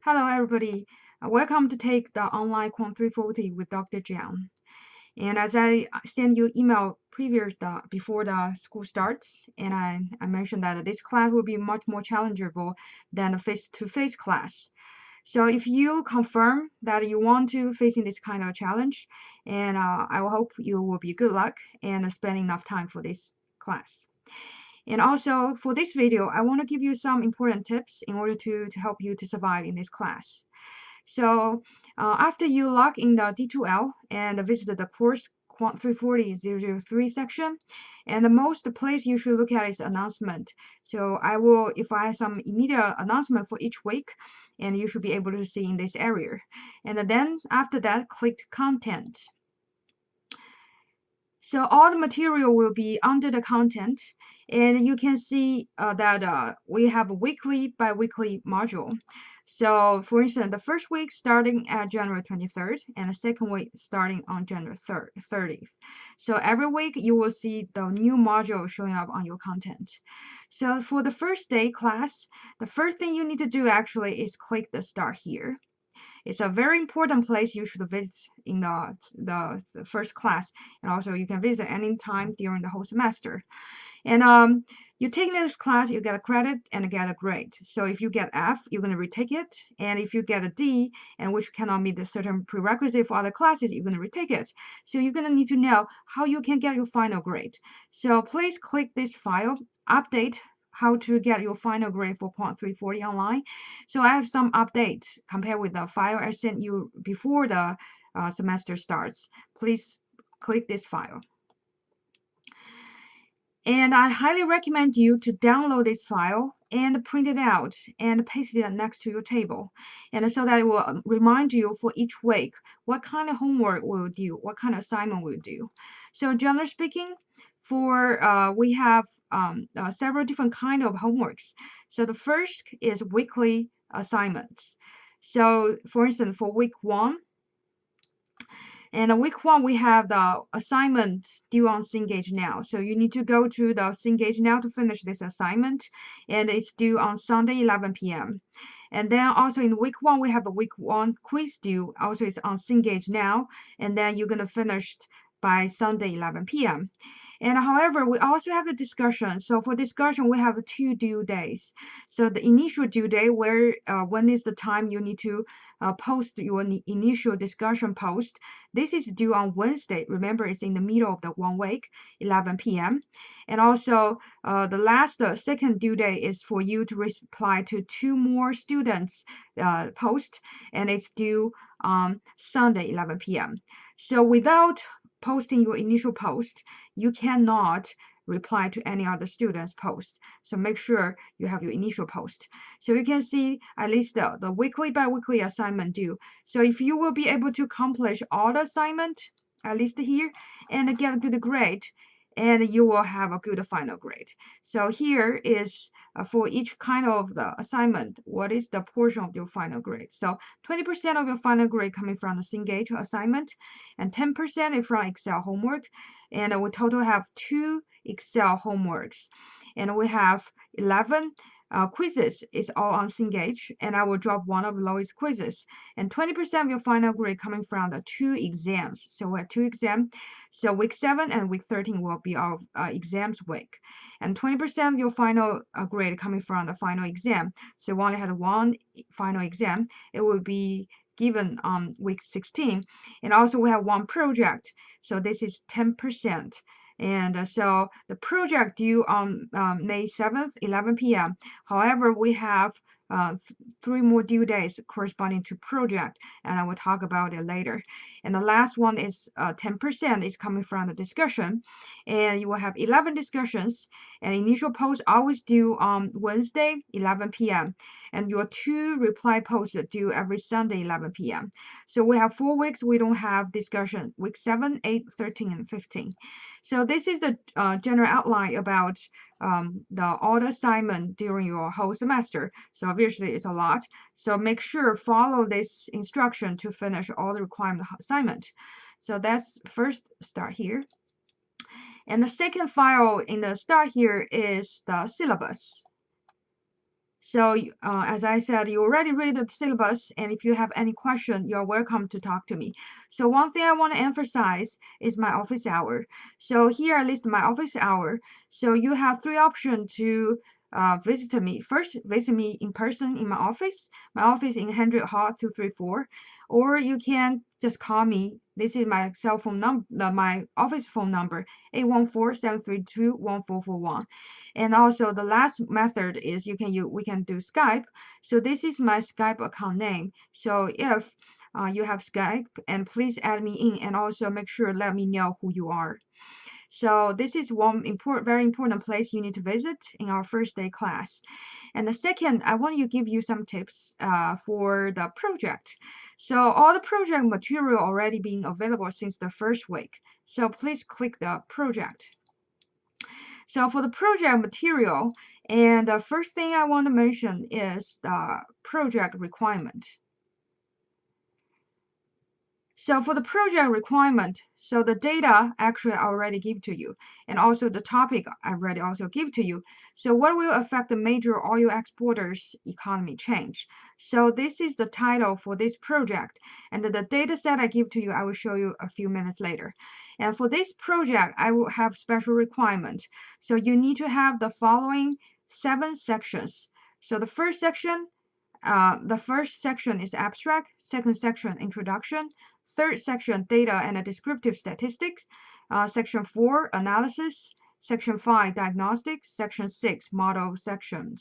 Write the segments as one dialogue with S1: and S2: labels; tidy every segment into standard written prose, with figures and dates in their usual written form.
S1: Hello, everybody. Welcome to take the online QUAN340 with Dr. Jiang. And as I sent you email before the school starts, and I mentioned that this class will be much more challengeable than the face-to-face class. So if you confirm that you want to facing this kind of challenge, and I will hope you will be good luck and spend enough time for this class. And also for this video, I want to give you some important tips in order to help you to survive in this class. So after you log in the D2L and visit the course QUAN340 section, and the most place you should look at is announcement. So if I have some immediate announcement for each week, and you should be able to see in this area. And then after that, click content. So all the material will be under the content, and you can see that we have a weekly bi-weekly module. So for instance, the first week starting at January 23rd, and the second week starting on January 30th. So every week you will see the new module showing up on your content. So for the first day class, the first thing you need to do actually is click the start here. It's a very important place you should visit in the first class, and also you can visit any time during the whole semester. And you take this class, you get a credit and get a grade. So if you get F, you're going to retake it, and if you get a D, and which cannot meet the certain prerequisite for other classes, you're going to retake it. So you're going to need to know how you can get your final grade. So please click this file, update how to get your final grade for QUAN340 online. So I have some updates compared with the file I sent you before the semester starts. Please click this file. And I highly recommend you to download this file and print it out and paste it next to your table. And so that it will remind you for each week what kind of homework we'll do, what kind of assignment we'll do. So generally speaking, we have several different kind of homeworks. So the first is weekly assignments. So for instance, for week 1, and week 1, we have the assignment due on Cengage now. So you need to go to the Cengage now to finish this assignment, and it's due on Sunday, 11 p.m. And then also in week 1, we have a week 1 quiz due. Also, it's on Cengage now, and then you're going to finish by Sunday, 11 p.m. And however, we also have the discussion. So for discussion, we have 2 due days. So the initial due day, when is the time you need to post your initial discussion post. This is due on Wednesday. Remember, it's in the middle of the 1 week, 11 p.m. And also, the second due day is for you to reply to 2 more students' post, and it's due on Sunday, 11 p.m. So without posting your initial post, you cannot reply to any other student's post. So make sure you have your initial post. So you can see at least the weekly bi-weekly assignment due. So if you will be able to accomplish all the assignment, at least here, and get a good grade, and you will have a good final grade. So here is for each kind of the assignment, what is the portion of your final grade. So 20% of your final grade coming from the Cengage assignment, and 10% is from Excel homework, and we total have 2 Excel homeworks, and we have 11 quizzes. Is all on Cengage, and I will drop one of Lois quizzes, and 20% of your final grade coming from the 2 exams. So we have 2 exams. So week 7 and week 13 will be our exams week, and 20% of your final grade coming from the final exam. So we only had 1 final exam. It will be given on week 16, and also we have 1 project. So this is 10%. And so the project due on May 7th, 11 p.m. However, we have 3 more due days corresponding to project, and I will talk about it later. And the last one is 10% is coming from the discussion, and you will have 11 discussions, and initial post always due on Wednesday, 11 p.m. And your 2 reply posts are due every Sunday, 11 p.m. So we have 4 weeks we don't have discussion, week 7, 8, 13, and 15. So this is the general outline about all the assignment during your whole semester. So obviously it's a lot. So make sure follow this instruction to finish all the requirement assignment. So that's first start here. And the second file in the start here is the syllabus. So as I said, you already read the syllabus, and if you have any question, you're welcome to talk to me. So one thing I want to emphasize is my office hour. So here I list my office hour. So you have three options to visit me. First, visit me in person in my office. My office in 100 Hall 234, or you can just call me. This is my cell phone number, my office phone number, 814-732-1441. And also the last method is we can do Skype. So this is my Skype account name. So if you have Skype, and please add me in, and also make sure let me know who you are. So this is one very important place you need to visit in our first day class. And the second, I want to give you some tips for the project. So all the project material already being available since the first week. So please click the project. So for the project material, and the first thing I want to mention is the project requirement. So for the project requirement, so the data actually I already give to you, and also the topic I already also give to you. So what will affect the major oil exporters' economy change? So this is the title for this project, and the data set I give to you, I will show you a few minutes later. And for this project, I will have special requirement. So you need to have the following 7 sections. So the first section is abstract, second section introduction, third section data and descriptive statistics, section 4 analysis, section 5 diagnostics, section 6 model selection,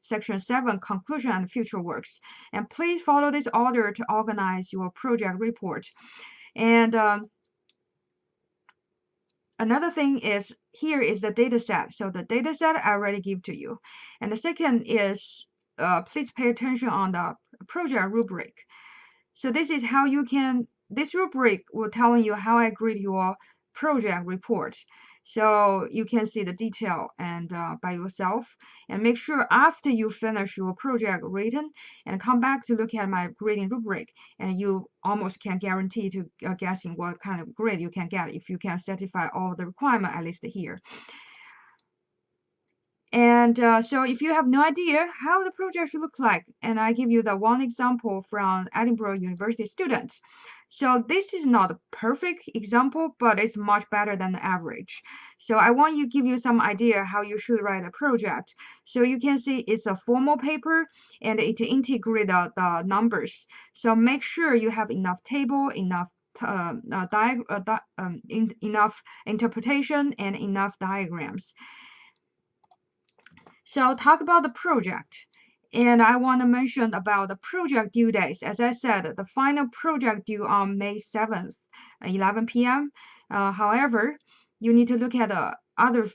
S1: section 7 conclusion and future works. And please follow this order to organize your project report. And another thing is here is the data set. So the data set I already give to you. And the second is please pay attention on the project rubric. So this is how you can, this rubric will tell you how I grade your project report. So you can see the detail and by yourself, and make sure after you finish your project written and come back to look at my grading rubric, and you almost can guarantee to guessing what kind of grade you can get if you can satisfy all the requirements I listed here. And so if you have no idea how the project should look like, and I give you the one example from Edinburgh University students. So this is not a perfect example, but it's much better than the average. So I want to give you some idea how you should write a project. So you can see it's a formal paper, and it integrates the numbers. So make sure you have enough table, enough enough interpretation, and enough diagrams. So talk about the project, and I want to mention about the project due dates. As I said, the final project due on May 7th, 11 p.m. However, you need to look at the other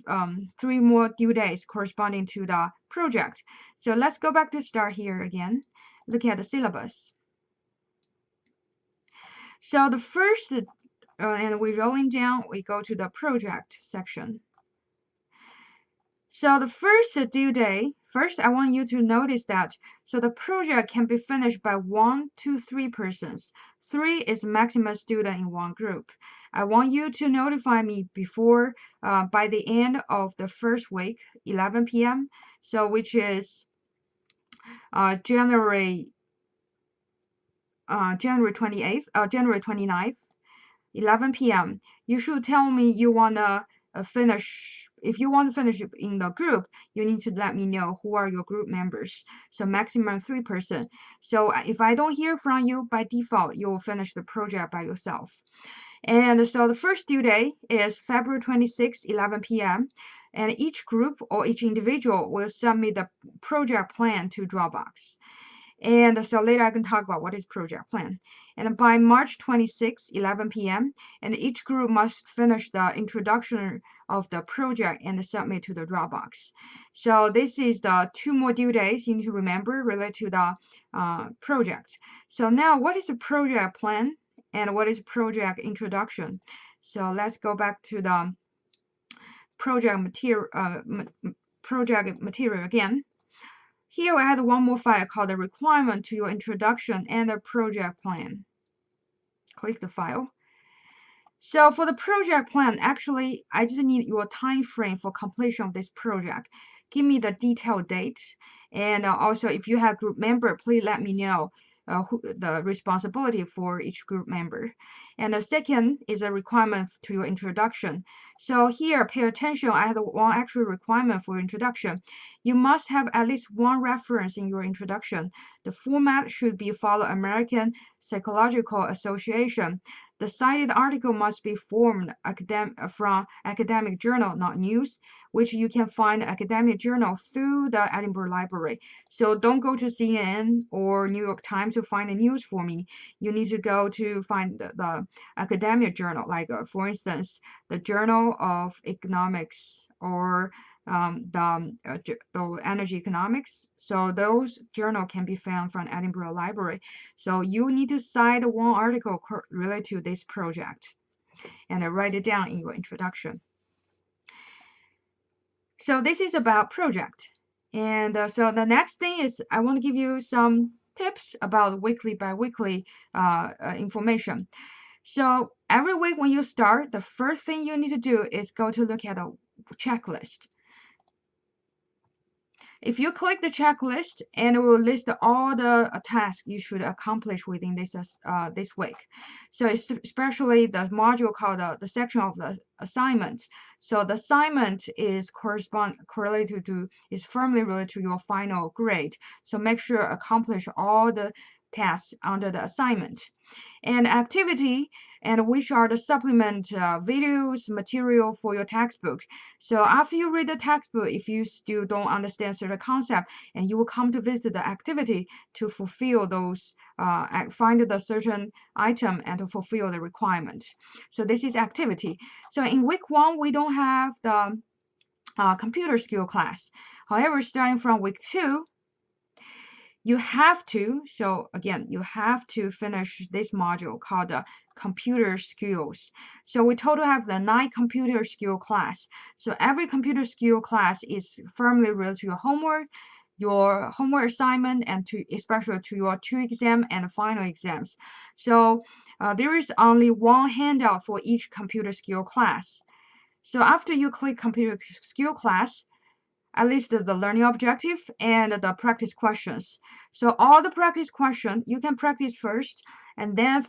S1: 3 more due dates corresponding to the project. So let's go back to start here again. Look at the syllabus. So the first, and we're rolling down, we go to the project section. So the first due date, first I want you to notice that, so the project can be finished by 1 to 3 persons. 3 is maximum student in one group. I want you to notify me before, by the end of the first week, 11 p.m. So which is January 29th, 11 p.m. You should tell me you wanna finish. If you want to finish in the group, you need to let me know who are your group members. So maximum 3 persons. So if I don't hear from you, by default, you will finish the project by yourself. And so the first due date is February 26, 11 p.m. And each group or each individual will submit the project plan to Dropbox. And so later I can talk about what is project plan. And by March 26, 11 p.m., and each group must finish the introduction of the project and submit to the Dropbox. So this is the 2 more due dates you need to remember related to the project. So now what is the project plan and what is project introduction? So let's go back to the project material again. Here I had one more file called the requirement to your introduction and the project plan. Click the file. So for the project plan, actually, I just need your time frame for completion of this project. Give me the detailed date And also, if you have group member, please let me know who the responsibility for each group member. And the second is a requirement to your introduction. So here, pay attention. I have one actual requirement for introduction. You must have at least one reference in your introduction. The format should be follow American Psychological Association. The cited article must be formed from academic journal, not news, which you can find academic journal through the Edinburgh Library. So don't go to CNN or New York Times to find the news for me. You need to go to find the academic journal, like for instance, the Journal of Economics or the energy economics. So those journal can be found from Edinburgh Library. So you need to cite one article related to this project and write it down in your introduction. So this is about project. And so the next thing is I want to give you some tips about weekly by weekly information. So every week when you start, the first thing you need to do is go to look at a checklist. If you click the checklist, and it will list all the tasks you should accomplish within this week. So especially the module called the section of the assignment. So the assignment is is firmly related to your final grade. So make sure accomplish all the tasks under the assignment. And activity, and which are the supplement videos material for your textbook. So after you read the textbook, if you still don't understand certain concept, and you will come to visit the activity to fulfill those find the certain item and to fulfill the requirement. So this is activity. So in week 1 we don't have the computer skill class. However, starting from week 2, you have to, so again, you have to finish this module called the computer skills. So we total have the 9 computer skill class. So every computer skill class is firmly related to your homework assignment, and especially to your 2 exam and final exams. So there is only one handout for each computer skill class. So after you click computer skill class, at least the learning objective and the practice questions. So all the practice questions you can practice first, and then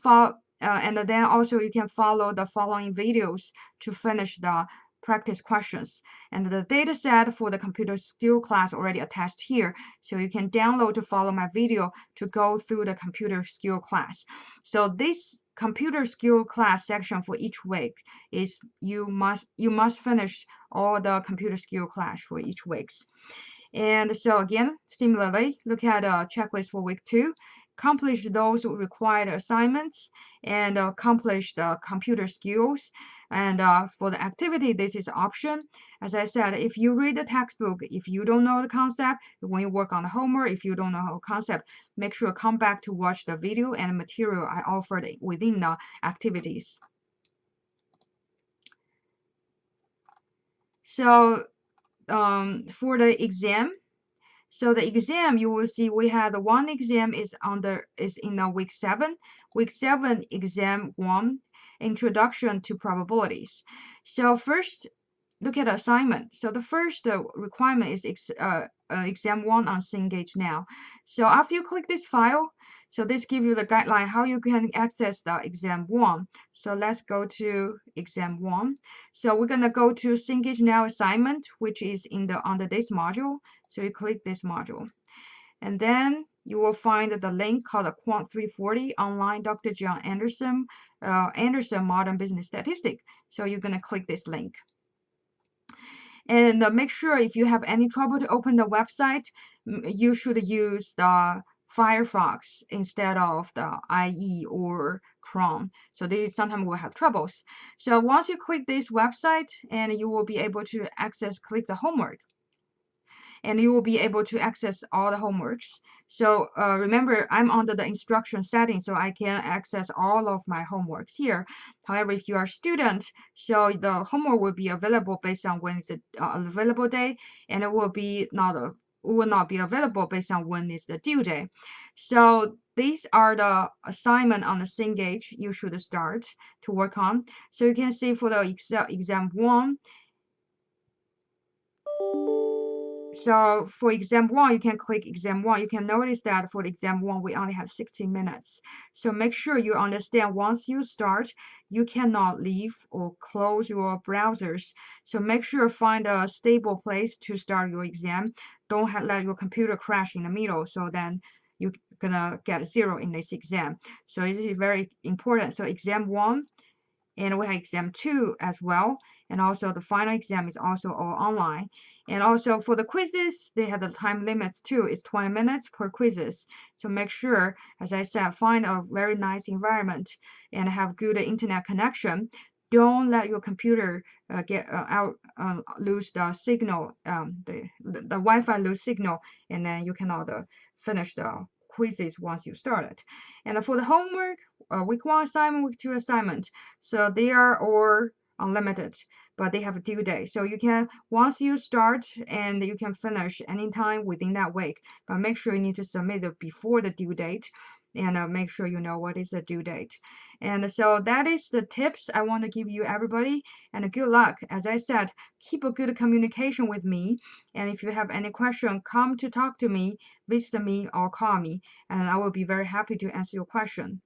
S1: also you can follow the following videos to finish the practice questions. And the data set for the computer skill class already attached here, so you can download to follow my video to go through the computer skill class. So this computer skill class section for each week is you must finish all the computer skill class for each weeks. And so again, similarly, look at a checklist for week 2, accomplish those required assignments, and accomplish the computer skills. And for the activity, this is option. As I said, if you read the textbook, if you don't know the concept, when you work on the homework, if you don't know the concept, make sure come back to watch the video and material I offered within the activities. So for the exam, so the exam, you will see we had one exam is in the week 7. Week 7 exam 1, introduction to probabilities. So first, look at assignment. So the first requirement is exam 1 on Cengage now. So after you click this file, so this gives you the guideline how you can access the exam 1. So let's go to exam 1. So we're gonna go to Cengage now assignment, which is under this module. So you click this module, and then you will find the link called the QUAN340 online Dr. Jiang Anderson Modern Business Statistics. So you're gonna click this link. And make sure if you have any trouble to open the website, you should use the Firefox instead of the IE or Chrome. So they sometimes will have troubles. So once you click this website, and you will be able to click the homework. And you will be able to access all the homeworks. So remember, I'm under the instruction setting, so I can access all of my homeworks here. However, if you are a student, so the homework will be available based on when it's the available day, and it will not be available based on when is the due day. So these are the assignment on the Cengage you should start to work on. So you can see for the exam 1, So for exam 1, you can click exam 1. You can notice that for the exam 1, we only have 60 minutes. So make sure you understand once you start, you cannot leave or close your browsers. So make sure find a stable place to start your exam. Don't let your computer crash in the middle. So then you're gonna get 0 in this exam. So this is very important. So exam 1, and we have exam 2 as well, and also the final exam is also all online. And also for the quizzes, they have the time limits too. It's 20 minutes per quizzes. So make sure, as I said, find a very nice environment and have good internet connection. Don't let your computer lose the signal, the Wi-Fi lose signal, and then you cannot finish the quizzes once you start it. And for the homework, week 1 assignment, week 2 assignment, so they are all unlimited, but they have a due date. So you can, once you start, and you can finish anytime within that week, but make sure you need to submit it before the due date, and make sure you know what is the due date. And so that is the tips I want to give you, everybody, and good luck. As I said, keep a good communication with me, and if you have any question, come to talk to me, visit me, or call me, and I will be very happy to answer your question.